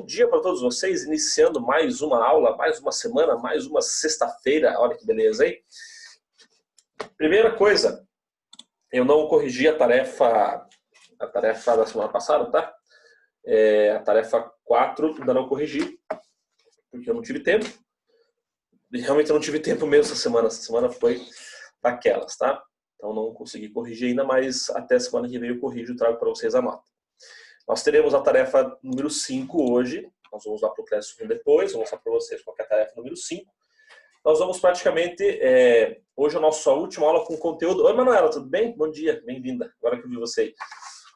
dia para todos vocês, iniciando mais uma aula, mais uma semana, mais uma sexta-feira. Olha que beleza, hein? Primeira coisa, eu não corrigi a tarefa da semana passada, tá? A tarefa 4 ainda não corrigi, porque eu não tive tempo. Realmente eu não tive tempo mesmo essa semana. Essa semana foi daquelas, tá? Então não consegui corrigir ainda, mas até semana que vem eu corrijo e trago para vocês a nota. Nós teremos a tarefa número 5 hoje. Nós vamos lá para o Classroom depois, vou mostrar para vocês qual é a tarefa número 5. Nós vamos praticamente, hoje é a nossa última aula com conteúdo. Oi, Manuela, tudo bem? Bom dia, bem-vinda, agora que eu vi você.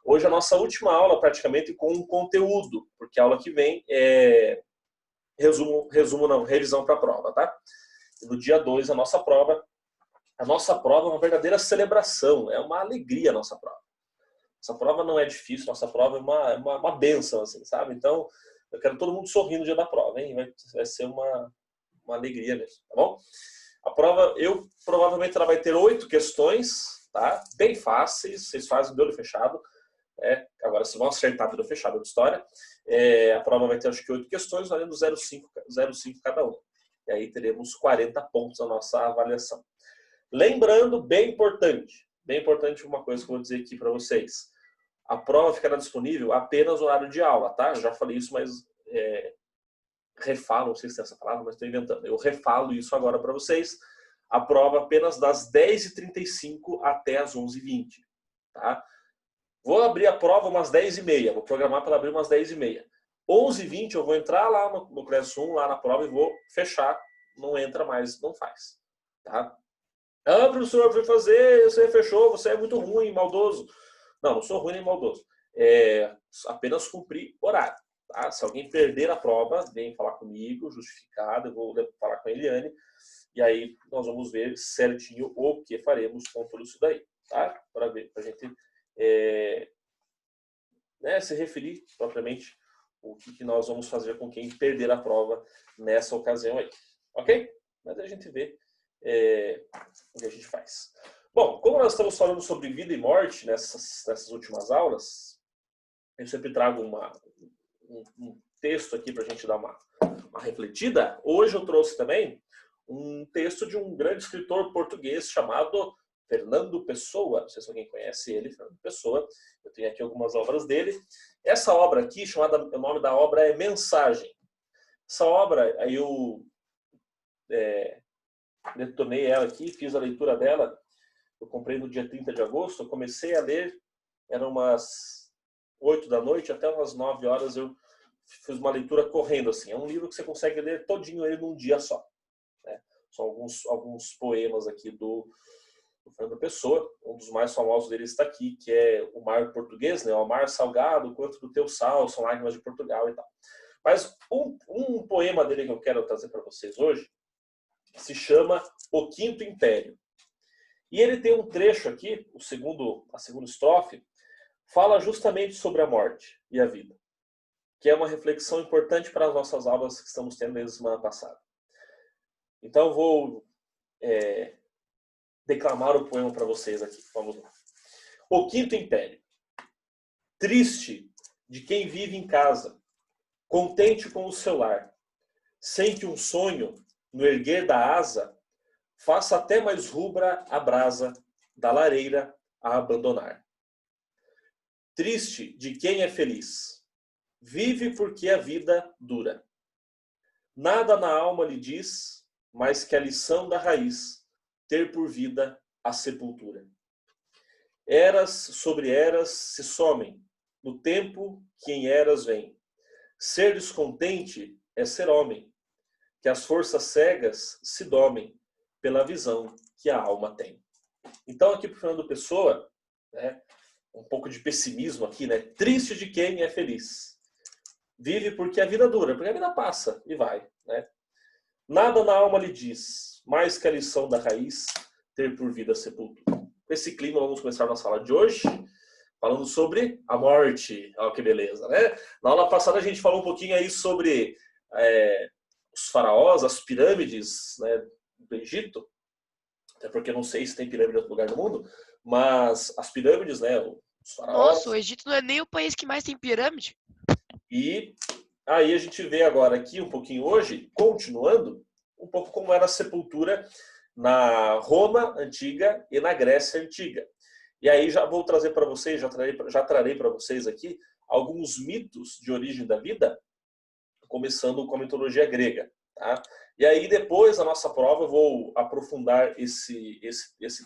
Hoje é a nossa última aula praticamente com conteúdo, porque a aula que vem é revisão para a prova, tá? E no dia 2, a nossa prova é uma verdadeira celebração, é uma alegria a nossa prova. Nossa prova não é difícil, nossa prova é uma bênção, assim, sabe? Então, eu quero todo mundo sorrindo no dia da prova, hein? Vai ser uma alegria mesmo, tá bom? A prova, provavelmente ela vai ter 8 questões, tá? Bem fáceis, vocês fazem de olho fechado. Agora, vocês vão acertar de olho fechado de história. A prova vai ter, acho que, 8 questões, valendo 0,5 cada uma. E aí teremos 40 pontos na nossa avaliação. Lembrando, bem importante uma coisa que eu vou dizer aqui para vocês. A prova ficará disponível apenas no horário de aula, tá? Eu já falei isso, mas refalo, não sei se tem essa palavra, mas estou inventando. Eu refalo isso agora para vocês. A prova apenas das 10h35 até as 11h20, tá? Vou abrir a prova umas 10h30, vou programar para abrir umas 10h30. 11h20 eu vou entrar lá no Classroom, lá na prova, e vou fechar. Não entra mais, não faz, tá? Ah, professor, foi fazer, você fechou, você é muito ruim, maldoso. Não sou ruim nem maldoso. Apenas cumprir horário. Tá? Se alguém perder a prova, vem falar comigo, justificado, eu vou falar com a Eliane, e aí nós vamos ver certinho o que faremos com tudo isso daí. Tá? Para a gente se referir propriamente o que nós vamos fazer com quem perder a prova nessa ocasião aí. Ok? Mas a gente vê o que a gente faz. Bom, como nós estamos falando sobre vida e morte nessas últimas aulas, eu sempre trago um texto aqui para a gente dar uma refletida. Hoje eu trouxe também um texto de um grande escritor português chamado Fernando Pessoa. Não sei se alguém conhece ele, Fernando Pessoa. Eu tenho aqui algumas obras dele. Essa obra aqui, o nome da obra é Mensagem. Essa obra, aí eu detonei ela aqui, fiz a leitura dela. Eu comprei no dia 30 de agosto, eu comecei a ler, eram umas 8 da noite, até umas 9 horas eu fiz uma leitura correndo, assim. É um livro que você consegue ler todinho ele num dia só, né? São alguns poemas aqui do Fernando Pessoa. Um dos mais famosos dele está aqui, que é O Mar Português, né? O mar salgado, quanto do teu sal, são lágrimas de Portugal e tal. Mas um poema dele que eu quero trazer para vocês hoje se chama O Quinto Império. E ele tem um trecho aqui, a segunda estrofe, fala justamente sobre a morte e a vida, que é uma reflexão importante para as nossas aulas que estamos tendo desde a semana passada. Então eu vou declamar o poema para vocês aqui. Vamos lá. O Quinto Império. Triste de quem vive em casa, contente com o seu lar, sem que um sonho, no erguer da asa, faça até mais rubra a brasa da lareira a abandonar. Triste de quem é feliz, vive porque a vida dura. Nada na alma lhe diz, mais que a lição da raiz, ter por vida a sepultura. Eras sobre eras se somem, no tempo que em eras vem. Ser descontente é ser homem, que as forças cegas se domem pela visão que a alma tem. Então, aqui para o Fernando Pessoa, um pouco de pessimismo aqui, né? Triste de quem é feliz. Vive porque a vida dura, porque a vida passa e vai, né? Nada na alma lhe diz, mais que a lição da raiz, ter por vida a sepultura. Com esse clima, vamos começar a nossa aula de hoje, falando sobre a morte. Olha que beleza, né? Na aula passada a gente falou um pouquinho aí sobre os faraós, as pirâmides, né, do Egito, até porque eu não sei se tem pirâmide em outro lugar do mundo, mas as pirâmides, né, os faraós... Nossa, o Egito não é nem o país que mais tem pirâmide. E aí a gente vê agora aqui um pouquinho hoje, continuando, um pouco como era a sepultura na Roma antiga e na Grécia antiga. E aí já vou trazer para vocês, já trarei para vocês aqui alguns mitos de origem da vida, começando com a mitologia grega. Tá? E aí depois da nossa prova eu vou aprofundar esse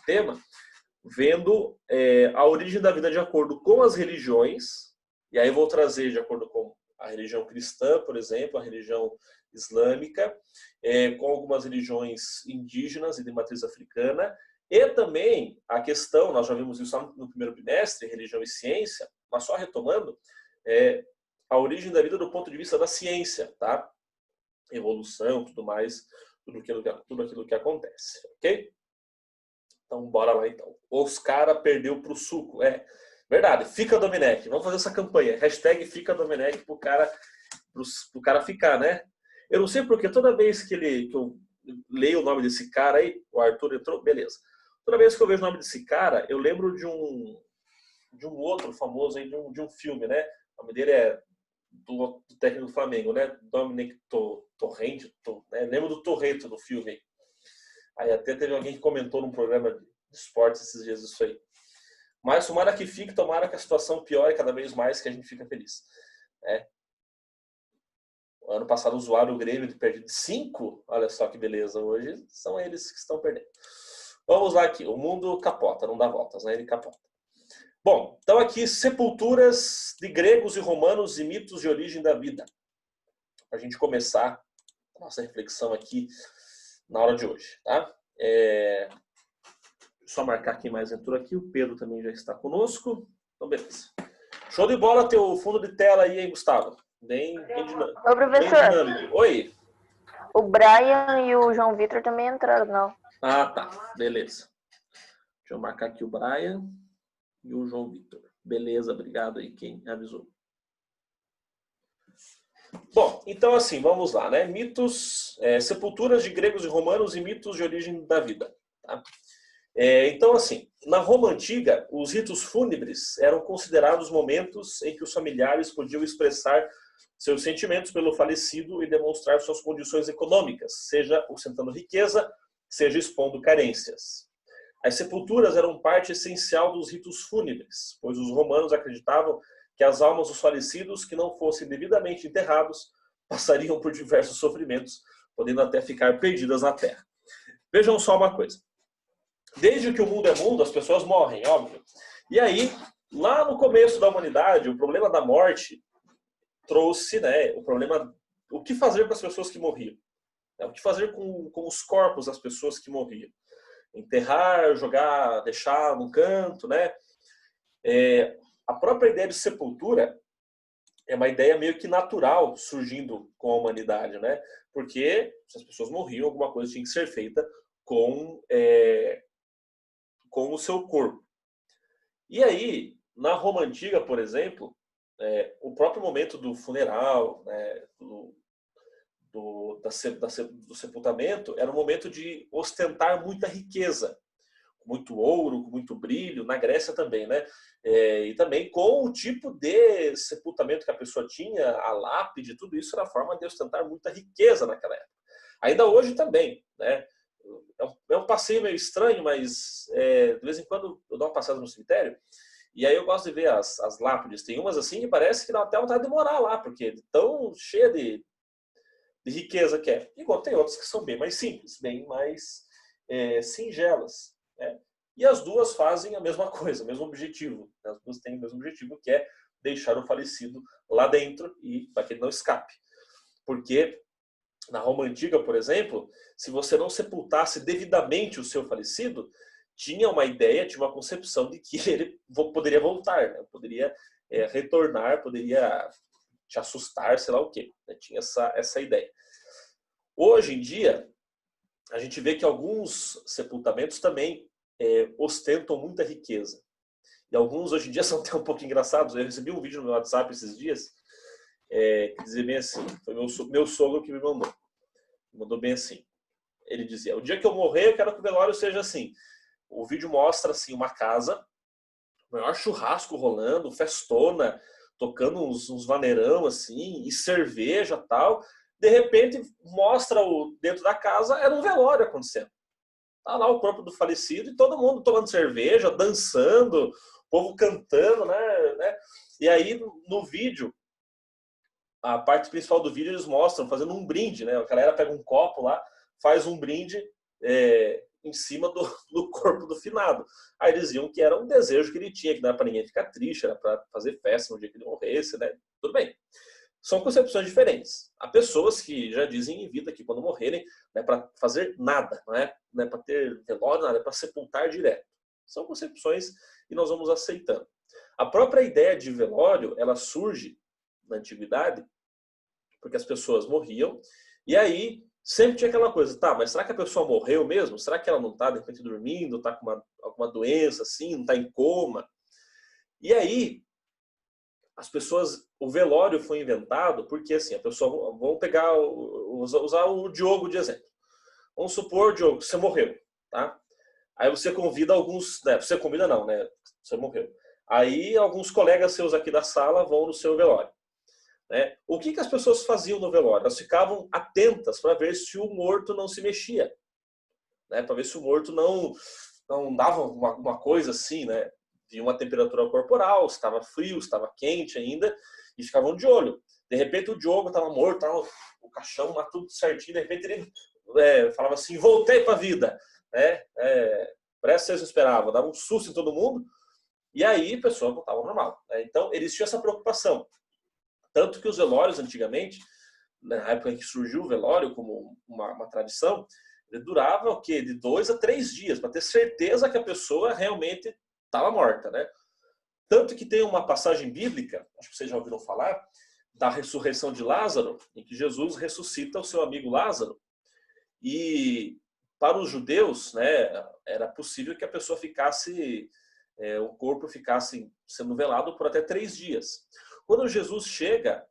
tema, vendo a origem da vida de acordo com as religiões, e aí vou trazer de acordo com a religião cristã, por exemplo, a religião islâmica, com algumas religiões indígenas e de matriz africana, e também a questão, nós já vimos isso no primeiro bimestre, religião e ciência, mas só retomando, a origem da vida do ponto de vista da ciência, tá? Evolução, tudo mais, tudo aquilo que acontece, ok? Então, bora lá então. Os cara perdeu pro suco. É verdade, fica Domenech. Vamos fazer essa campanha. Hashtag fica Domenech pro cara ficar, né? Eu não sei porque toda vez que eu leio o nome desse cara aí, o Arthur entrou, beleza. Toda vez que eu vejo o nome desse cara, eu lembro de um outro famoso aí, de um filme, né? O nome dele é do técnico do Flamengo, né? Dominic Torrente, né? Lembro do Torreto do filme aí. Aí até teve alguém que comentou num programa de esportes esses dias isso aí. Mas tomara que fique, tomara que a situação piore cada vez mais, que a gente fica feliz. O ano passado zoaram o Grêmio de perder 5, olha só que beleza, hoje são eles que estão perdendo. Vamos lá aqui, o mundo capota, não dá voltas, né? Ele capota. Bom, então aqui, sepulturas de gregos e romanos e mitos de origem da vida. Para a gente começar a nossa reflexão aqui na hora de hoje, tá? Só marcar quem mais entrou aqui. O Pedro também já está conosco. Então, beleza. Show de bola ter o fundo de tela aí, hein, Gustavo? Bem dinâmico. Ô, professor. Bem Oi. O Brian e o João Vitor também entraram, não? Ah, tá. Beleza. Deixa eu marcar aqui o Brian e o João Vitor. Beleza, obrigado aí quem avisou. Bom, então assim, vamos lá, né? Mitos, sepulturas de gregos e romanos e mitos de origem da vida. Tá? Então, assim, na Roma Antiga, os ritos fúnebres eram considerados momentos em que os familiares podiam expressar seus sentimentos pelo falecido e demonstrar suas condições econômicas, seja ostentando riqueza, seja expondo carências. As sepulturas eram parte essencial dos ritos fúnebres, pois os romanos acreditavam que as almas dos falecidos que não fossem devidamente enterrados passariam por diversos sofrimentos, podendo até ficar perdidas na terra. Vejam só uma coisa. Desde que o mundo é mundo, as pessoas morrem, óbvio. E aí, lá no começo da humanidade, o problema da morte trouxe, né, o que fazer com as pessoas que morriam? O que fazer com os corpos das pessoas que morriam? Enterrar, jogar, deixar num canto, né? A própria ideia de sepultura é uma ideia meio que natural surgindo com a humanidade, né? Porque se as pessoas morriam, alguma coisa tinha que ser feita com o seu corpo. E aí, na Roma Antiga, por exemplo, o próprio momento do funeral, né, do sepultamento, era um momento de ostentar muita riqueza, com muito ouro, com muito brilho, na Grécia também, né? E também com o tipo de sepultamento que a pessoa tinha, a lápide, tudo isso era forma de ostentar muita riqueza naquela época. Ainda hoje também, né? É um passeio meio estranho, mas de vez em quando eu dou uma passada no cemitério e aí eu gosto de ver as lápides. Tem umas assim que parece que dá até vontade de morar lá, porque é tão cheia de riqueza que é. Igual tem outras que são bem mais simples, bem mais singelas. Né? E as duas fazem a mesma coisa, o mesmo objetivo. As duas têm o mesmo objetivo, que é deixar o falecido lá dentro e para que ele não escape. Porque na Roma Antiga, por exemplo, se você não sepultasse devidamente o seu falecido, tinha uma ideia, tinha uma concepção de que ele poderia voltar, né? Poderia retornar, poderia te assustar, sei lá o quê. Né? Tinha essa ideia. Hoje em dia, a gente vê que alguns sepultamentos também ostentam muita riqueza. E alguns hoje em dia são até um pouco engraçados. Eu recebi um vídeo no meu WhatsApp esses dias, que dizia bem assim, foi meu sogro que me mandou bem assim. Ele dizia, o dia que eu morrer, eu quero que o velório seja assim. O vídeo mostra assim uma casa, o maior churrasco rolando, festona, tocando uns vaneirão assim, e cerveja e tal. De repente, mostra dentro da casa, era um velório acontecendo. Tá lá o corpo do falecido e todo mundo tomando cerveja, dançando, o povo cantando, né? E aí, no vídeo, a parte principal do vídeo, eles mostram fazendo um brinde, né? A galera pega um copo lá, faz um brinde em cima do corpo do finado. Aí eles diziam que era um desejo que ele tinha, que não era para ninguém ficar triste, era para fazer festa no dia que ele morresse, né? Tudo bem. São concepções diferentes. Há pessoas que já dizem em vida que quando morrerem não é para fazer nada, não é para ter velório, nada, é para sepultar direto. São concepções e nós vamos aceitando. A própria ideia de velório, ela surge na antiguidade porque as pessoas morriam e aí sempre tinha aquela coisa, tá, mas será que a pessoa morreu mesmo? Será que ela não está de repente dormindo, está com alguma doença assim, não está em coma? E aí as pessoas, o velório foi inventado porque assim, a pessoa, vamos pegar, usar o Diogo de exemplo. Vamos supor, Diogo, você morreu, tá? Aí você convida alguns, né? Você convida não, né? Você morreu. Aí alguns colegas seus aqui da sala vão no seu velório, né? O que as pessoas faziam no velório? Elas ficavam atentas para ver se o morto não se mexia, né? Para ver se o morto não dava uma coisa assim, né? De uma temperatura corporal, se estava frio, se estava quente ainda, e ficavam de olho. De repente o Diogo estava morto, tava o caixão lá tudo certinho, de repente ele falava assim, voltei para a vida, né? Parece que vocês não esperavam, dava um susto em todo mundo, e aí a pessoa voltava ao normal, né? Então eles tinham essa preocupação. Tanto que os velórios antigamente, na época em que surgiu o velório como uma tradição, ele durava o quê? De 2 a 3 dias, para ter certeza que a pessoa realmente estava morta, né? Tanto que tem uma passagem bíblica, acho que vocês já ouviram falar, da ressurreição de Lázaro, em que Jesus ressuscita o seu amigo Lázaro. E para os judeus, né, era possível que a pessoa ficasse, o corpo ficasse sendo velado por até 3 dias. Quando Jesus chega,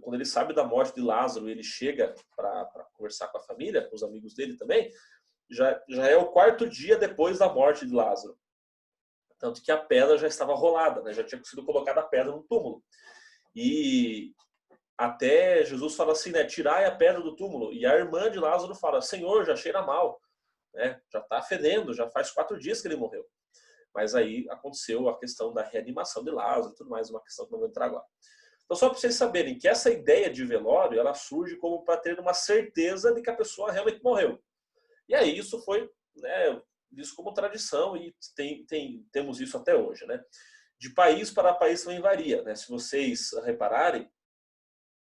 quando ele sabe da morte de Lázaro, ele chega para conversar com a família, com os amigos dele também, já é o 4º dia depois da morte de Lázaro. Tanto que a pedra já estava rolada, né? Já tinha sido colocada a pedra no túmulo. E até Jesus fala assim, né? Tirai a pedra do túmulo. E a irmã de Lázaro fala, Senhor, já cheira mal, né? Já está fedendo, já faz 4 dias que ele morreu. Mas aí aconteceu a questão da reanimação de Lázaro e tudo mais, uma questão que não vou entrar agora. Então, só para vocês saberem que essa ideia de velório, ela surge como para ter uma certeza de que a pessoa realmente morreu. E aí isso foi, né, visto como tradição e temos isso até hoje, né? De país para país também varia, né? Se vocês repararem,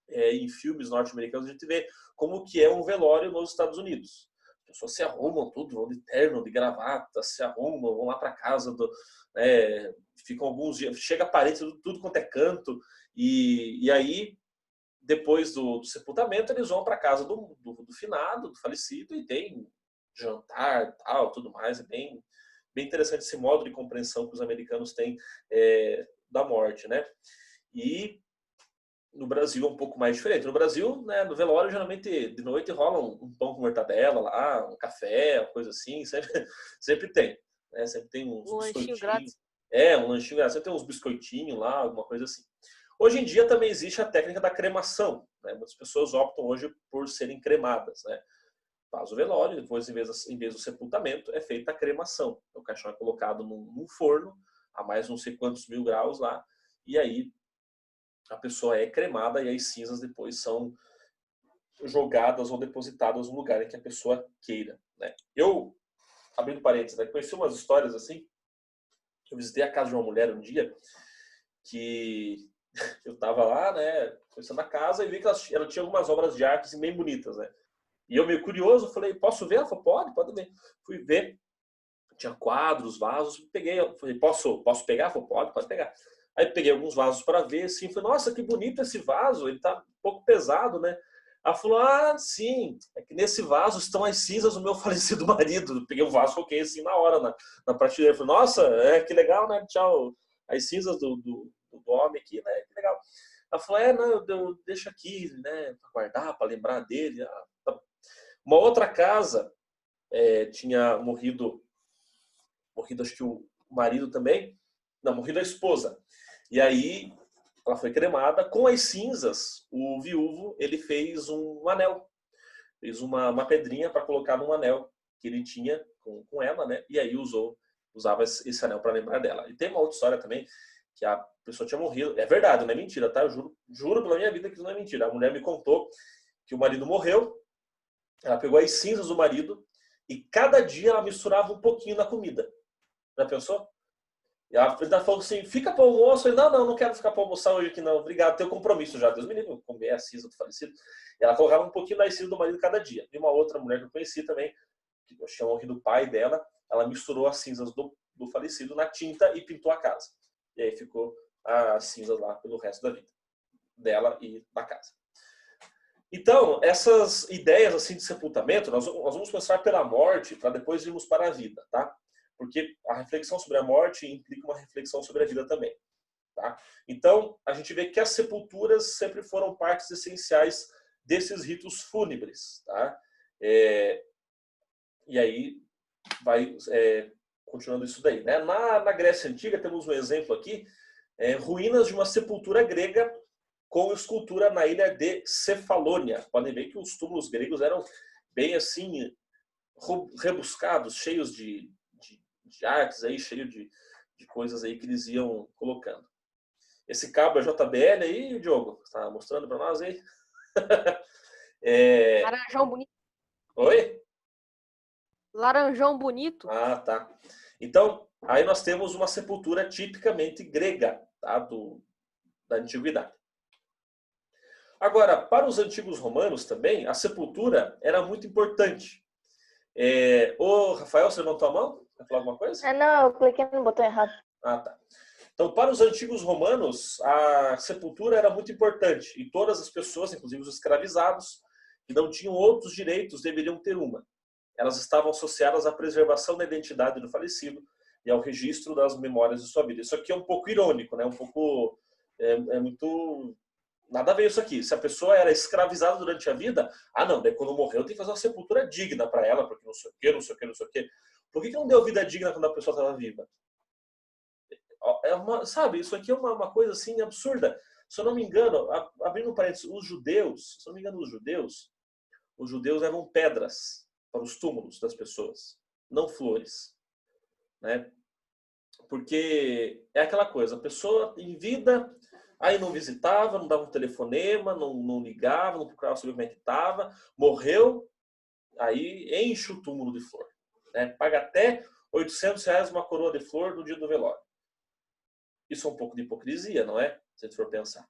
em filmes norte-americanos a gente vê como que é um velório nos Estados Unidos. As pessoas se arrumam tudo, vão de terno, de gravata, se arrumam, vão lá para casa, ficam alguns dias, chega parente, tudo quanto é canto, e aí, depois do sepultamento, eles vão para casa do finado, do falecido, e tem jantar, tal, tudo mais. É bem interessante esse modo de compreensão que os americanos têm da morte, né? E no Brasil é um pouco mais diferente. No Brasil, né, no velório, geralmente de noite rola um pão com mortadela lá, um café, uma coisa assim, sempre tem. Né? Sempre tem uns lanchinho biscoitinhos. grátis. Um lanchinho grátis, sempre tem uns biscoitinhos lá, alguma coisa assim. Hoje em dia também existe a técnica da cremação, né? Muitas pessoas optam hoje por serem cremadas, né? Faz o velório, depois, em vez do sepultamento, é feita a cremação. O caixão é colocado num forno, a mais não sei quantos mil graus lá, e aí a pessoa é cremada e as cinzas depois são jogadas ou depositadas no lugar em que a pessoa queira, né? Eu, abrindo parênteses, né, conheci umas histórias assim. Eu visitei a casa de uma mulher um dia que eu tava lá, né, conhecendo a casa e vi que ela tinha algumas obras de arte assim, bem bonitas, né? E eu, meio curioso, falei, posso ver? Ela falou, pode ver. Fui ver, tinha quadros, vasos, peguei, falei, posso pegar? Ela falou, pode pegar. Aí peguei alguns vasos para ver, assim, falei, nossa, que bonito esse vaso, ele tá um pouco pesado, né? Ela falou, sim, é que nesse vaso estão as cinzas do meu falecido marido. Eu peguei o vaso, coloquei assim na hora, na prateleira. Falei, nossa, que legal, né? Tchau, as cinzas do homem aqui, né? Que legal. Ela falou, não, eu deixo aqui, né, para guardar, para lembrar dele. Tá. Uma outra casa tinha morrido acho que o marido também, não, morrido a esposa. E aí ela foi cremada. Com as cinzas, o viúvo ele fez um anel, fez uma pedrinha para colocar num anel que ele tinha com ela, né? E aí usava esse anel para lembrar dela. E tem uma outra história também, que a pessoa tinha morrido. É verdade, não é mentira, tá? Eu juro pela minha vida que isso não é mentira. A mulher me contou que o marido morreu, ela pegou as cinzas do marido e cada dia ela misturava um pouquinho na comida. Já pensou? E ela falou assim, fica para o almoço. Eu falei, não quero ficar para almoçar hoje aqui não. Obrigado, tenho compromisso já. Deus me livre, comer a cinza do falecido. E ela colocava um pouquinho da cinza do marido cada dia. E uma outra mulher que eu conheci também, que tinha morrido o pai dela, ela misturou as cinzas do falecido na tinta e pintou a casa. E aí ficou as cinzas lá pelo resto da vida dela e da casa. Então, essas ideias assim de sepultamento, nós vamos começar pela morte para depois irmos para a vida, tá? Porque a reflexão sobre a morte implica uma reflexão sobre a vida também, tá? Então, a gente vê que as sepulturas sempre foram partes essenciais desses ritos fúnebres, tá? E aí vai continuando isso daí, né? Na Grécia Antiga temos um exemplo aqui, ruínas de uma sepultura grega com escultura na ilha de Cefalônia. Podem ver que os túmulos gregos eram bem assim rebuscados, cheios de artes aí, cheio de coisas aí que eles iam colocando. Esse cabo é JBL aí, Diogo? Está mostrando para nós aí? Laranjão bonito. Oi? Laranjão bonito. Ah, tá. Então, aí nós temos uma sepultura tipicamente grega, tá? Da antiguidade. Agora, para os antigos romanos também, a sepultura era muito importante. Ô, Rafael, você levantou a mão? Quer falar alguma coisa? Não, eu cliquei no botão errado. Ah, tá. Então, para os antigos romanos, a sepultura era muito importante. E todas as pessoas, inclusive os escravizados, que não tinham outros direitos, deveriam ter uma. Elas estavam associadas à preservação da identidade do falecido e ao registro das memórias de sua vida. Isso aqui é um pouco irônico, né? Um pouco... muito... Nada a ver isso aqui. Se a pessoa era escravizada durante a vida, não, daí quando morreu tem que fazer uma sepultura digna para ela, porque não sei o quê, não sei o quê, não sei o quê. Por que não deu vida digna quando a pessoa estava viva? Sabe, isso aqui é uma coisa assim absurda. Se eu não me engano, abrindo um parênteses, os judeus, se eu não me engano, os judeus levam pedras para os túmulos das pessoas, não flores, né? Porque é aquela coisa, a pessoa em vida, aí não visitava, não dava um telefonema, não ligava, não procurava saber como é que estava, morreu, aí enche o túmulo de flor, né? Paga até R$800 uma coroa de flor no dia do velório. Isso é um pouco de hipocrisia, não é? Se a gente for pensar.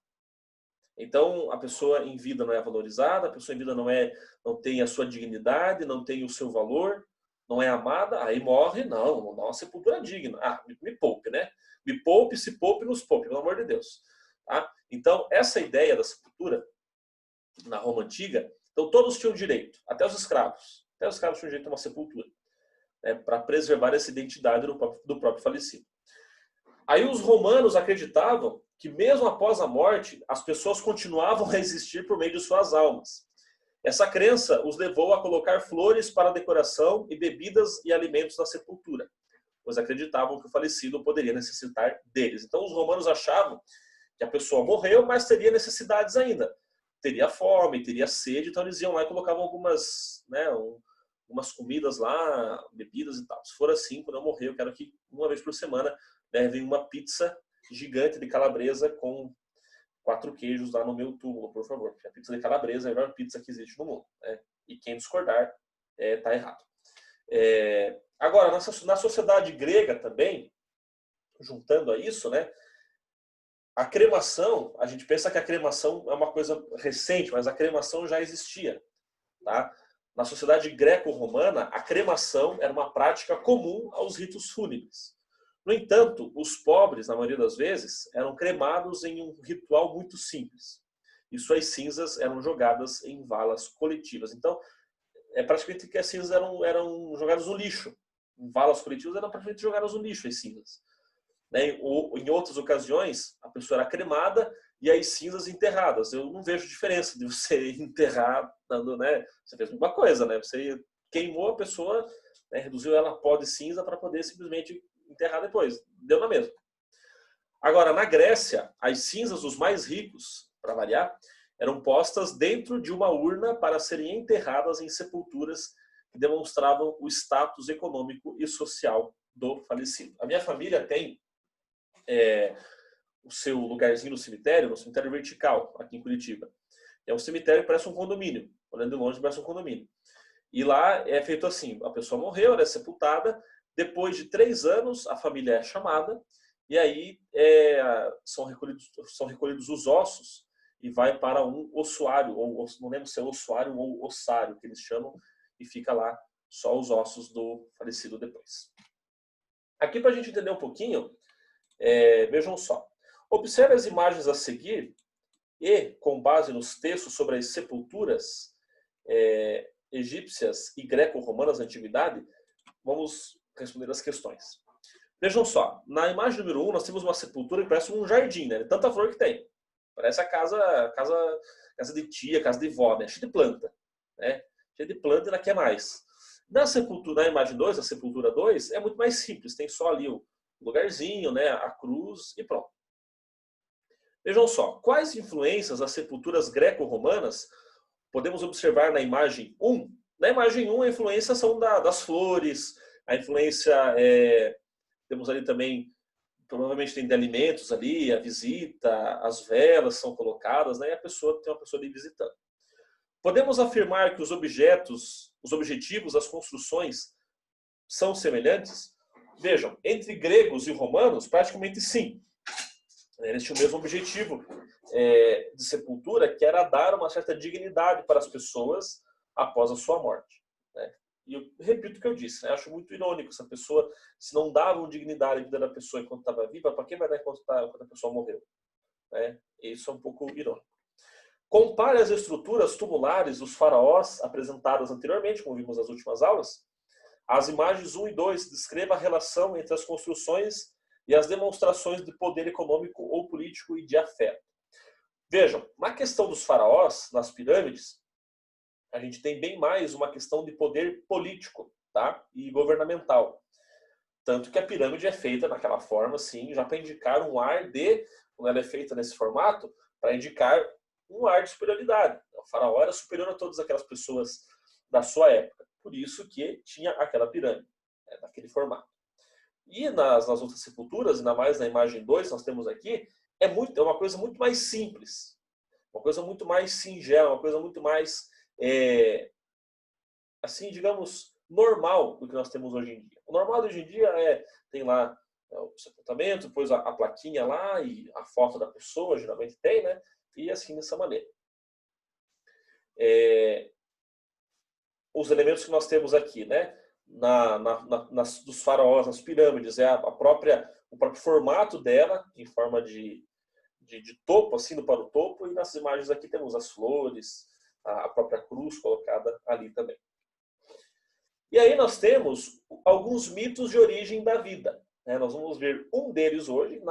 Então, a pessoa em vida não é valorizada, a pessoa em vida não tem a sua dignidade, não tem o seu valor, não é amada, aí morre, não dá uma sepultura digna. Me poupe, né? Me poupe, se poupe, nos poupe, pelo amor de Deus. Tá? Então, essa ideia da sepultura, na Roma Antiga, então todos tinham direito, até os escravos. Até os escravos tinham direito a uma sepultura, né, para preservar essa identidade do próprio falecido. Aí os romanos acreditavam que mesmo após a morte, as pessoas continuavam a existir por meio de suas almas. Essa crença os levou a colocar flores para decoração e bebidas e alimentos na sepultura, pois acreditavam que o falecido poderia necessitar deles. Então os romanos achavam que a pessoa morreu, mas teria necessidades ainda. Teria fome, teria sede, então eles iam lá e colocavam algumas comidas lá, bebidas e tal. Se for assim, quando eu morrer, eu quero que uma vez por semana levem uma pizza gigante de calabresa com 4 queijos lá no meu túmulo, por favor. Porque a pizza de calabresa é a melhor pizza que existe no mundo, né? E quem discordar está errado. Agora, na sociedade grega também, juntando a isso, né? A cremação, a gente pensa que a cremação é uma coisa recente, mas a cremação já existia, tá? Na sociedade greco-romana, a cremação era uma prática comum aos ritos fúnebres. No entanto, os pobres, na maioria das vezes, eram cremados em um ritual muito simples. E suas cinzas eram jogadas em valas coletivas. Então, praticamente que as cinzas eram jogadas no lixo. Em valas coletivas eram praticamente jogadas no lixo as cinzas. Né? Ou, em outras ocasiões, a pessoa era cremada e as cinzas enterradas. Eu não vejo diferença de você enterrar, né? Você fez a mesma coisa, né? Você queimou a pessoa, né? Reduziu ela a pó de cinza para poder simplesmente enterrar depois. Deu na mesma. Agora, na Grécia, as cinzas dos mais ricos, para variar, eram postas dentro de uma urna para serem enterradas em sepulturas que demonstravam o status econômico e social do falecido. A minha família tem o seu lugarzinho no cemitério vertical, aqui em Curitiba. É um cemitério que parece um condomínio. Olhando de longe, parece um condomínio. E lá é feito assim, a pessoa morreu, ela é sepultada, depois de 3 anos a família é chamada, e aí são recolhidos os ossos e vai para um ossuário, ou não lembro se é ossuário ou ossário, que eles chamam, e fica lá só os ossos do falecido depois. Aqui para a gente entender um pouquinho, vejam só. Observe as imagens a seguir e, com base nos textos sobre as sepulturas egípcias e greco-romanas da antiguidade, vamos responder as questões. Vejam só, na imagem número 1 nós temos uma sepultura que parece um jardim, né? Tanta flor que tem. Parece a casa de tia, casa de vó, né? Cheia de planta. Né? Cheia de planta e ainda quer mais. Na imagem 2, a sepultura 2, é muito mais simples. Tem só ali o lugarzinho, né? A cruz e pronto. Vejam só, quais influências as sepulturas greco-romanas podemos observar na imagem 1? Na imagem 1, a influência são das flores, a influência, temos ali também, provavelmente tem de alimentos ali, a visita, as velas são colocadas, né, e tem uma pessoa ali visitando. Podemos afirmar que os objetivos das construções são semelhantes? Vejam, entre gregos e romanos, praticamente sim. Eles tinham o mesmo objetivo de sepultura, que era dar uma certa dignidade para as pessoas após a sua morte. Né? E eu repito o que eu disse, né? Acho muito irônico essa pessoa, se não davam dignidade à vida da pessoa enquanto estava viva, para quem vai dar enquanto a pessoa morreu? Né? Isso é um pouco irônico. Compare as estruturas tumulares dos faraós apresentadas anteriormente, como vimos nas últimas aulas. As imagens 1 e 2 descreva a relação entre as construções e as demonstrações de poder econômico ou político e de afeto. Vejam, na questão dos faraós, nas pirâmides, a gente tem bem mais uma questão de poder político, tá? E governamental. Tanto que a pirâmide é feita daquela forma, assim, já para indicar um ar quando ela é feita nesse formato, para indicar um ar de superioridade. O faraó era superior a todas aquelas pessoas da sua época. Por isso que tinha aquela pirâmide, daquele formato. E nas outras sepulturas, ainda mais na imagem 2, nós temos aqui, é uma coisa muito mais simples. Uma coisa muito mais singela, uma coisa muito mais, assim, digamos, normal do que nós temos hoje em dia. O normal de hoje em dia tem lá o sepultamento, depois a plaquinha lá e a foto da pessoa, geralmente tem, né? E assim, dessa maneira. Os elementos que nós temos aqui, né? Dos faraós, nas pirâmides, o próprio formato dela, em forma de topo, assim, para o topo, e nas imagens aqui temos as flores, a própria cruz colocada ali também. E aí nós temos alguns mitos de origem da vida. Né? Nós vamos ver um deles hoje,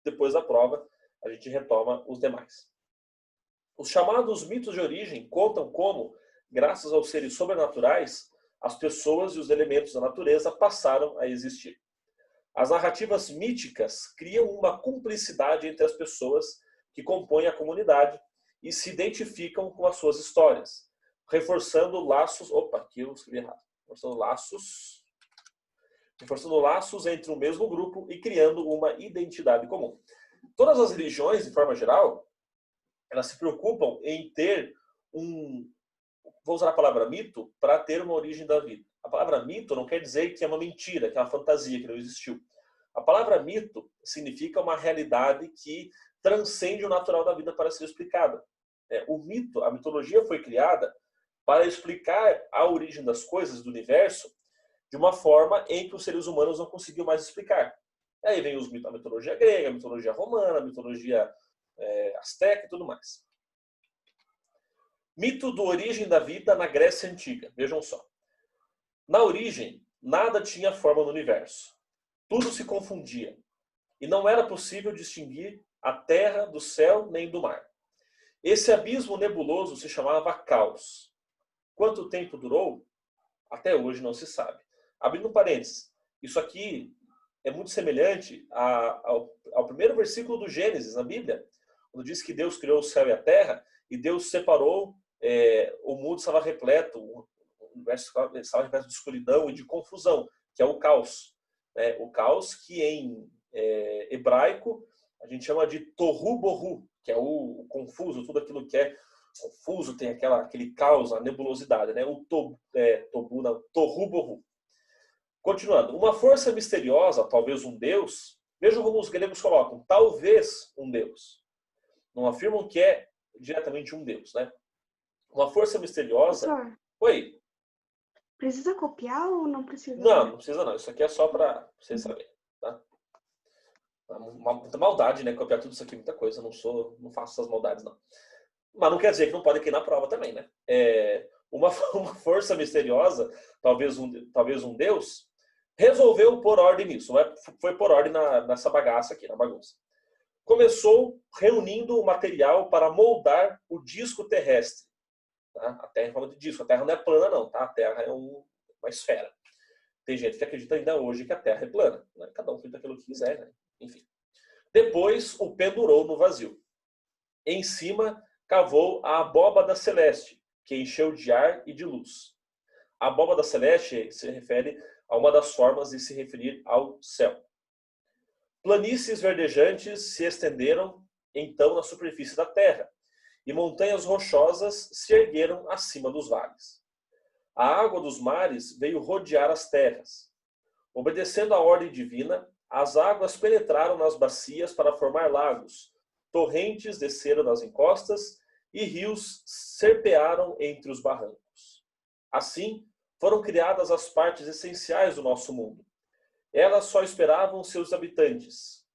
depois da prova a gente retoma os demais. Os chamados mitos de origem contam como, graças aos seres sobrenaturais, as pessoas e os elementos da natureza passaram a existir. As narrativas míticas criam uma cumplicidade entre as pessoas que compõem a comunidade e se identificam com as suas histórias, reforçando laços... Opa, aqui eu escrevi errado. Reforçando laços entre o mesmo grupo e criando uma identidade comum. Todas as religiões, de forma geral, elas se preocupam em ter vou usar a palavra mito para ter uma origem da vida. A palavra mito não quer dizer que é uma mentira, que é uma fantasia, que não existiu. A palavra mito significa uma realidade que transcende o natural da vida para ser explicada. O mito, a mitologia foi criada para explicar a origem das coisas, do universo, de uma forma em que os seres humanos não conseguiam mais explicar. Aí vem a mitologia grega, a mitologia romana, a mitologia asteca e tudo mais. Mito da origem da vida na Grécia Antiga. Vejam só. Na origem, nada tinha forma no universo. Tudo se confundia. E não era possível distinguir a terra do céu nem do mar. Esse abismo nebuloso se chamava caos. Quanto tempo durou? Até hoje não se sabe. Abrindo parênteses. Isso aqui é muito semelhante ao primeiro versículo do Gênesis, na Bíblia, quando diz que Deus criou o céu e a terra, e Deus separou, o mundo estava repleto, o universo estava repleto de escuridão e de confusão, que é o caos. Né? O caos que em hebraico a gente chama de tohu bohu, que é o confuso, tudo aquilo que é confuso, tem aquele caos, a nebulosidade, né? O tohu bohu. Continuando, uma força misteriosa, talvez um deus, vejam como os gregos colocam, talvez um deus. Não afirmam que é diretamente um deus, né? Uma força misteriosa... Professor, Oi? precisa copiar ou não precisa? Não precisa não. Isso aqui é só para vocês saberem, tá? Muita maldade, né? Copiar tudo isso aqui, muita coisa. Eu não faço essas maldades, não. Mas não quer dizer que não pode ir na prova também, né? Uma força misteriosa, talvez um deus, resolveu pôr ordem nisso. Foi pôr ordem nessa bagaça aqui, na bagunça. Começou reunindo o material para moldar o disco terrestre. Tá? A Terra, falando de disco, a Terra não é plana não, tá? A Terra é uma esfera. Tem gente que acredita ainda hoje que a Terra é plana. Né? Cada um acredita aquilo que quiser, né? Enfim. Depois o pendurou no vazio. Em cima cavou a abóbada celeste, que encheu de ar e de luz. A abóbada celeste se refere a uma das formas de se referir ao céu. Planícies verdejantes se estenderam então na superfície da terra, e montanhas rochosas se ergueram acima dos vales. A água dos mares veio rodear as terras. Obedecendo à ordem divina, as águas penetraram nas bacias para formar lagos, torrentes desceram das encostas e rios serpearam entre os barrancos. Assim, foram criadas as partes essenciais do nosso mundo. Elas só esperavam seus habitantes.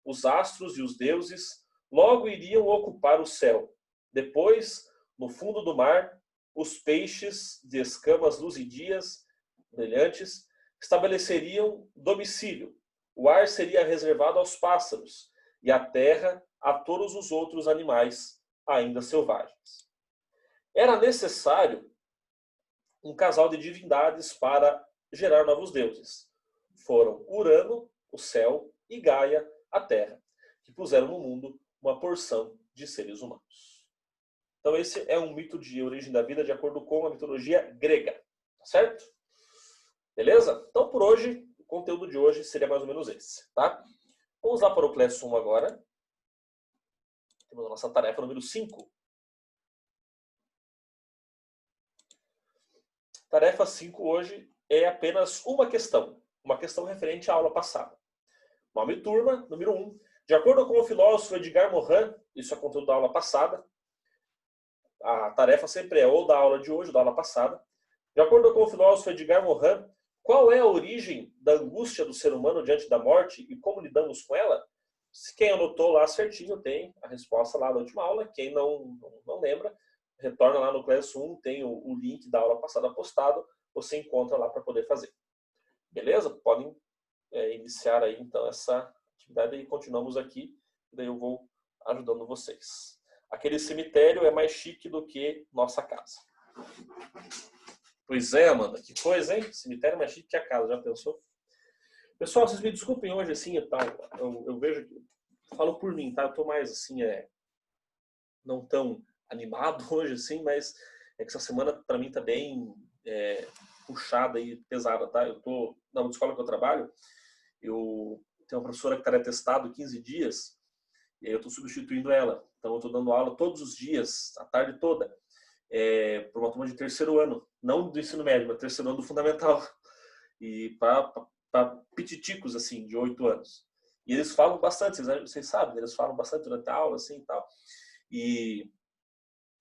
Os astros e os deuses logo iriam ocupar o céu. Depois, no fundo do mar, os peixes de escamas luzidias, brilhantes, estabeleceriam domicílio. O ar seria reservado aos pássaros e a terra a todos os outros animais, ainda selvagens. Era necessário um casal de divindades para gerar novos deuses. Foram Urano, o céu, e Gaia, a terra, que puseram no mundo uma porção de seres humanos. Então esse é um mito de origem da vida de acordo com a mitologia grega, tá certo? Beleza? Então por hoje, o conteúdo de hoje seria mais ou menos esse, tá? Vamos lá para o Class 1 agora. Temos a nossa tarefa número 5. Tarefa 5 hoje é apenas uma questão referente à aula passada. Nome e turma, número 1. De acordo com o filósofo Edgar Morin, isso é conteúdo da aula passada, a tarefa sempre é ou da aula de hoje ou da aula passada. De acordo com o filósofo Edgar Morin, qual é a origem da angústia do ser humano diante da morte e como lidamos com ela? Quem anotou lá certinho tem a resposta lá da última aula. Quem não lembra, retorna lá no Class 1, tem o link da aula passada postado, você encontra lá para poder fazer. Beleza? Podem iniciar aí então essa atividade e continuamos aqui, daí eu vou ajudando vocês. Aquele cemitério é mais chique do que nossa casa. Pois é, Amanda, que coisa, hein? Cemitério é mais chique que a casa, já pensou? Pessoal, vocês me desculpem hoje assim e tal, eu vejo que, falo por mim, tá? Eu tô mais assim, não tão animado hoje assim, mas é que essa semana para mim tá bem puxada e pesada, tá? Eu tô na escola que eu trabalho, eu tenho uma professora que está atestado 15 dias e aí eu estou substituindo ela. Então eu estou dando aula todos os dias, a tarde toda, para uma turma de terceiro ano, não do ensino médio, mas terceiro ano do fundamental. E para pititicos, assim, de 8 anos. E eles falam bastante, vocês sabem, eles falam bastante durante a aula, assim, e tal. E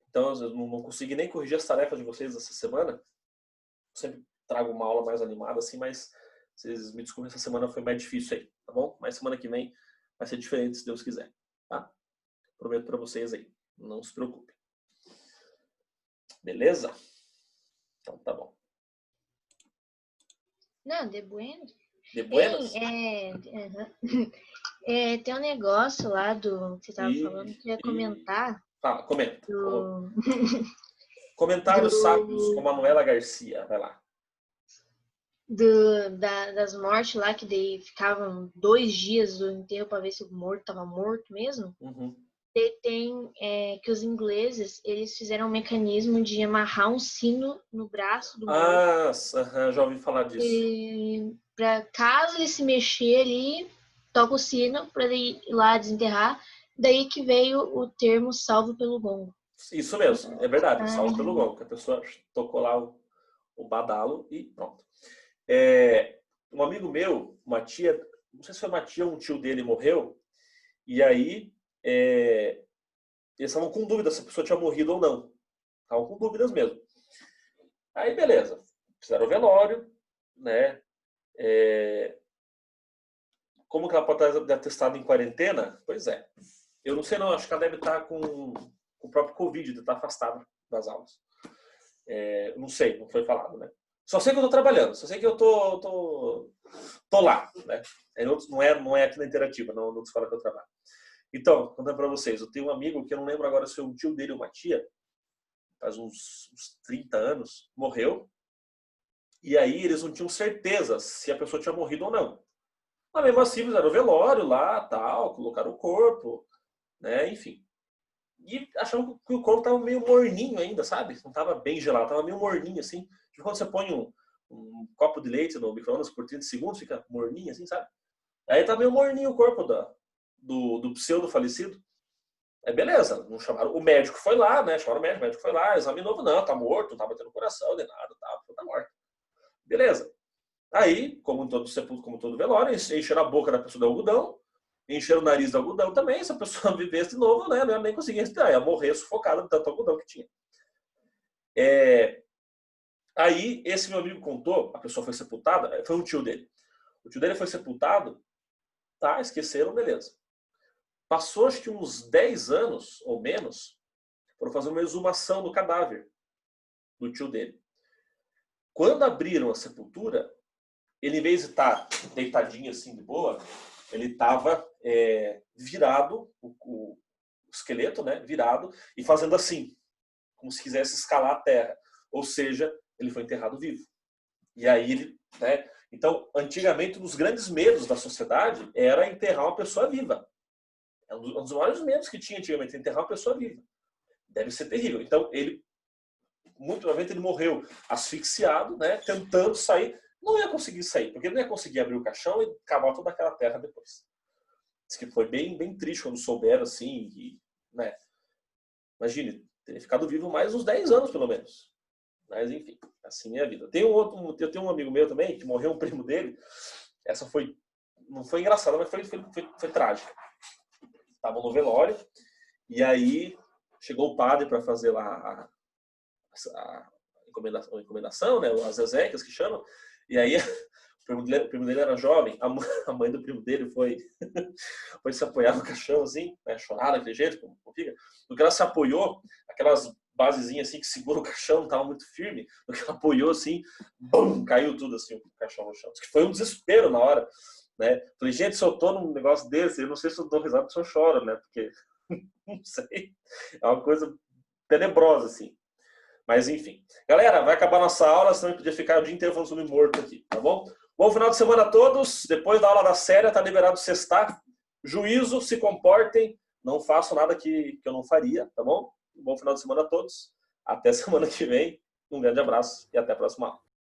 então eu não consegui nem corrigir as tarefas de vocês essa semana. Eu sempre trago uma aula mais animada, assim, mas vocês me desculpem, essa semana foi mais difícil aí, tá bom? Mas semana que vem vai ser diferente, se Deus quiser, tá? Prometo para vocês aí, não se preocupem. Beleza? Então tá bom. Não, de bueno. De buenas? Tem um negócio lá do que você estava falando que eu ia comentar. Fala, comenta. Comentários sábios com Manuela Garcia, vai lá. das mortes lá, que daí ficavam 2 dias do enterro para ver se o morto estava morto mesmo. Uhum. Tem que os ingleses, eles fizeram um mecanismo de amarrar um sino no braço do morto. Já ouvi falar disso. E para caso ele se mexer ali, toca o sino para ele ir lá desenterrar. Daí que veio o termo salvo pelo gongo. Isso mesmo, é verdade. Salvo pelo gongo, que a pessoa tocou lá o badalo e pronto. Um amigo meu, uma tia, não sei se foi uma tia ou um tio dele morreu, e aí eles estavam com dúvida se a pessoa tinha morrido ou não. Estavam com dúvidas mesmo. Aí beleza, fizeram o velório, né? Como que ela pode estar atestada em quarentena? Pois é. Eu não sei não, acho que ela deve estar com o próprio Covid, deve estar afastada das aulas. Não sei, não foi falado, né? Só sei que eu tô trabalhando, só sei que eu tô lá, né? Não é aqui na Interativa, não na escola que eu trabalho. Então, contando para vocês, eu tenho um amigo que eu não lembro agora se foi um tio dele ou uma tia, faz uns 30 anos, morreu. E aí eles não tinham certeza se a pessoa tinha morrido ou não. Mas mesmo assim, fizeram o velório lá, tal, colocaram o corpo, né? Enfim. E achavam que o corpo estava meio morninho ainda, sabe? Não estava bem gelado, estava meio morninho assim. Tipo quando você põe um copo de leite no micro-ondas por 30 segundos, fica morninho assim, sabe? Aí tá meio morninho o corpo do pseudo falecido. Beleza, não chamaram. O médico foi lá, né? Chamaram o médico foi lá, examinou, não, tá morto, não tá batendo coração, nem nada, tá morto. Beleza. Aí, como todo sepulcro, como todo velório, encheram a boca da pessoa de algodão, encheram o nariz de algodão também. Se a pessoa vivesse de novo, né, não ia nem conseguir respirar, ia morrer sufocada de tanto algodão que tinha. Aí, esse meu amigo contou, a pessoa foi sepultada, foi um tio dele. O tio dele foi sepultado, tá, esqueceram, beleza. Passou, acho que uns 10 anos, ou menos, foram fazer uma exumação do cadáver do tio dele. Quando abriram a sepultura, ele, em vez de estar deitadinho assim de boa, ele estava virado, o esqueleto, né, virado, e fazendo assim, como se quisesse escalar a terra. Ou seja, ele foi enterrado vivo. E aí ele, né? Então, antigamente, um dos grandes medos da sociedade era enterrar uma pessoa viva. É um dos maiores medos que tinha antigamente, enterrar uma pessoa viva. Deve ser terrível. Então, muito provavelmente, ele morreu asfixiado, né, tentando sair. Não ia conseguir sair, porque ele não ia conseguir abrir o caixão e cavar toda aquela terra depois. Diz que foi bem, bem triste quando souberam, assim, e, né? Imagine, teria ficado vivo mais uns 10 anos, pelo menos. Mas, enfim, assim é a vida. Eu tenho um amigo meu também, que morreu um primo dele. Essa não foi engraçada, mas foi trágica. Estavam no velório, e aí chegou o padre para fazer lá a encomendação, né? As exéquias que chamam. E aí o primo dele era jovem, a mãe do primo dele foi se apoiar no caixão, assim, né? Chorar daquele jeito, como fica. No que ela se apoiou, aquelas basezinhas assim que segura o caixão, não estava muito firme, no que ela apoiou assim, bum, caiu tudo assim, o caixão no chão. Que foi um desespero na hora, né? Falei, gente, se eu tô num negócio desse, eu não sei se eu dou risada ou se eu choro, né? Porque, não sei, é uma coisa tenebrosa, assim. Mas enfim. Galera, vai acabar nossa aula, senão a gente podia ficar o dia inteiro falando sobre morto aqui, tá bom? Bom final de semana a todos. Depois da aula da série, tá liberado sextar. Juízo, se comportem. Não façam nada que eu não faria, tá bom? Bom final de semana a todos. Até semana que vem. Um grande abraço e até a próxima aula.